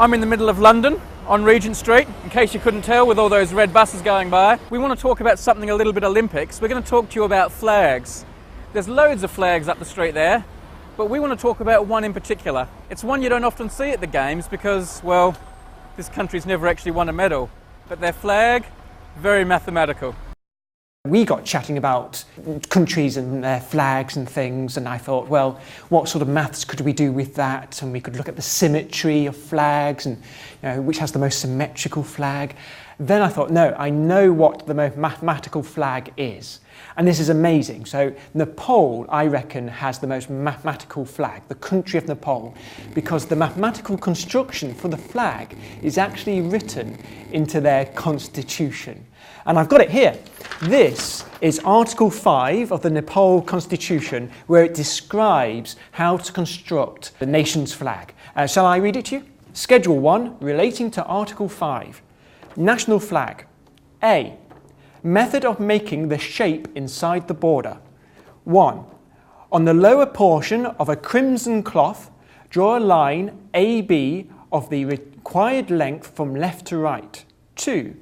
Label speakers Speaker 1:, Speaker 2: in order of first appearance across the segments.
Speaker 1: I'm in the middle of London on Regent Street, in case you couldn't tell with all those red buses going by. We want to talk about something a little bit Olympics. We're going to talk to you about flags. There's loads of flags up the street there, but we want to talk about one in particular. It's one you don't often see at the games because, well, this country's never actually won a medal. But their flag, very mathematical.
Speaker 2: We got chatting about countries and their flags and things, and I thought, well, what sort of maths could we do with that? And we could look at the symmetry of flags and which has the most symmetrical flag. Then I thought, no, I know what the most mathematical flag is. And this is amazing. So Nepal, I reckon, has the most mathematical flag, the country of Nepal, because the mathematical construction for the flag is actually written into their constitution. And I've got it here. This is Article 5 of the Nepal Constitution, where it describes how to construct the nation's flag. Shall I read it to you? Schedule 1, relating to Article 5. National flag. A. Method of making the shape inside the border. 1. On the lower portion of a crimson cloth, draw a line AB of the required length from left to right. 2.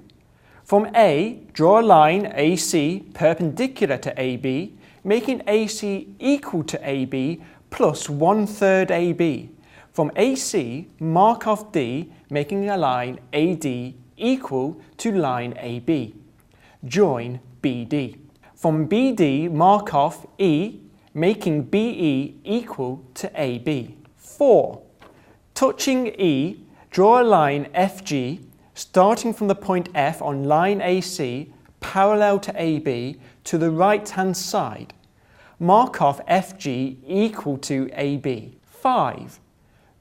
Speaker 2: From A, draw a line AC perpendicular to AB, making AC equal to AB plus 1/3 AB. From AC, mark off D, making a line AD equal to line AB. Join BD. From BD, mark off E, making BE equal to AB. 4. Touching E, draw a line FG, starting from the point F on line AC, parallel to AB, to the right-hand side. Mark off FG equal to AB. 5.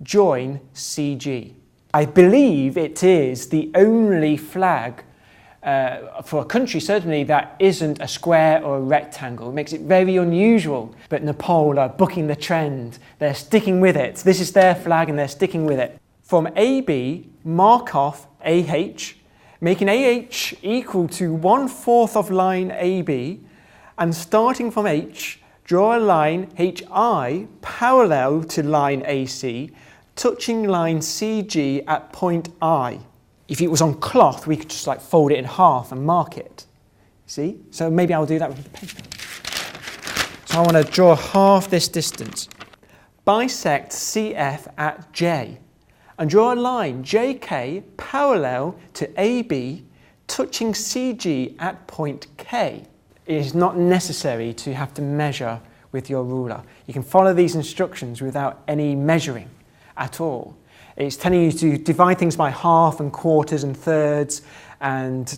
Speaker 2: Join CG. I believe it is the only flag for a country, certainly, that isn't a square or a rectangle. It makes it very unusual. But Nepal are bucking the trend. They're sticking with it. This is their flag and they're sticking with it. From AB, mark off AH, making AH equal to 1/4 of line AB, and starting from H, draw a line HI parallel to line AC, touching line CG at point I. If it was on cloth, we could just fold it in half and mark it. See? So maybe I'll do that with the paper. So I want to draw half this distance. Bisect CF at J. And draw a line JK parallel to AB, touching CG at point K. It is not necessary to have to measure with your ruler. You can follow these instructions without any measuring at all. It's telling you to divide things by half and quarters and thirds, and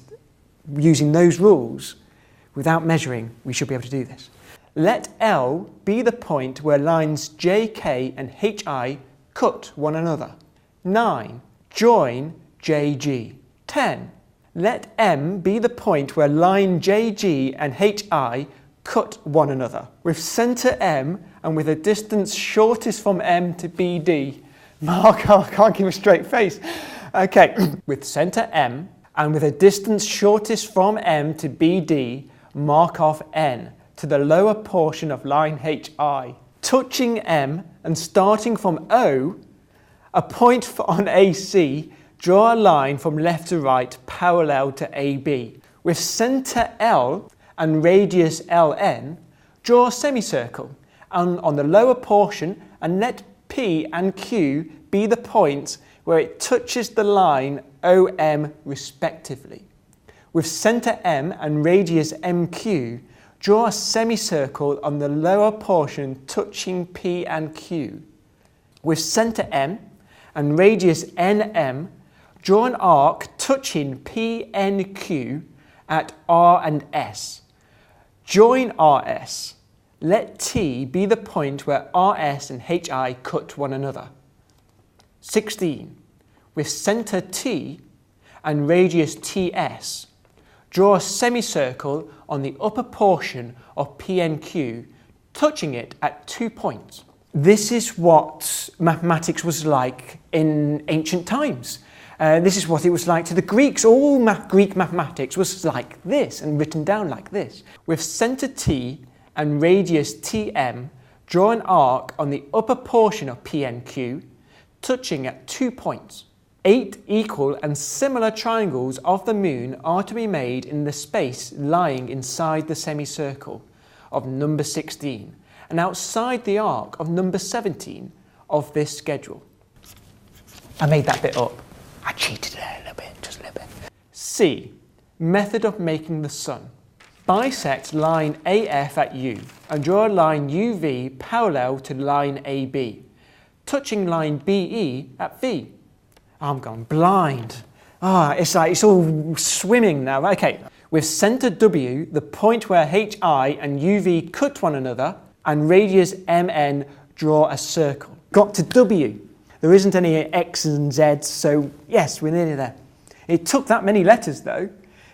Speaker 2: using those rules, without measuring, we should be able to do this. Let L be the point where lines JK and HI cut one another. 9. Join JG. 10. Let M be the point where line JG and HI cut one another. With centre M and with a distance shortest from M to BD. Mark, I can't keep a straight face. Okay, with centre M and with a distance shortest from M to BD, mark off N to the lower portion of line HI. Touching M and starting from O, a point on AC, draw a line from left to right parallel to AB. With centre L and radius LN, draw a semicircle and on the lower portion, and let P and Q be the points where it touches the line OM respectively. With centre M and radius MQ, draw a semicircle on the lower portion touching P and Q. With centre M and radius NM, draw an arc touching PNQ at R and S. Join RS. Let T be the point where RS and HI cut one another. 16. With centre T and radius TS, draw a semicircle on the upper portion of PNQ, touching it at 2 points. This is what mathematics was like in ancient times. This is what it was like to the Greeks. All Greek mathematics was like this and written down like this. With centre T and radius TM, draw an arc on the upper portion of PNQ, touching at 2 points. 8 equal and similar triangles of the moon are to be made in the space lying inside the semicircle of number 16 and outside the arc of number 17 of this schedule. I made that bit up. I cheated there a little bit, just a little bit. C. Method of making the sun. Bisect line AF at U and draw a line UV parallel to line AB, touching line BE at V. I'm gone blind. It's like it's all swimming now. Okay, with centre W, the point where HI and UV cut one another, and radius MN, draw a circle. Got to W. There isn't any X and Z, so yes, we're nearly there. It took that many letters though.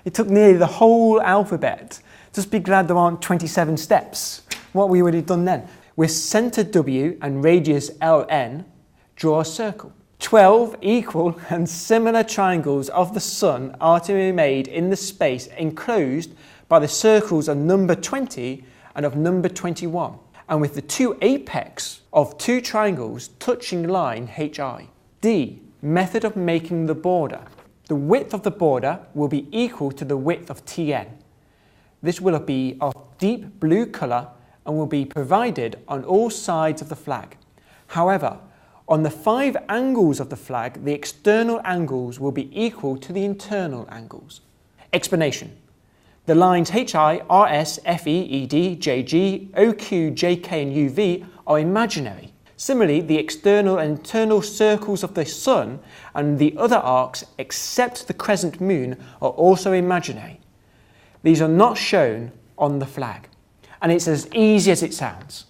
Speaker 2: It took nearly the whole alphabet. Just be glad there aren't 27 steps. What we would have done then. With centre W and radius LN, draw a circle. 12 equal and similar triangles of the sun are to be made in the space enclosed by the circles of number 20 and of number 21, and with the two apex of two triangles touching line HI. D. Method of making the border. The width of the border will be equal to the width of TN. This will be of deep blue colour and will be provided on all sides of the flag. However, on the 5 angles of the flag, the external angles will be equal to the internal angles. Explanation. The lines HI, RS, FE, ED, JG, OQ, JK and UV are imaginary. Similarly, the external and internal circles of the sun and the other arcs except the crescent moon are also imaginary. These are not shown on the flag. And it's as easy as it sounds.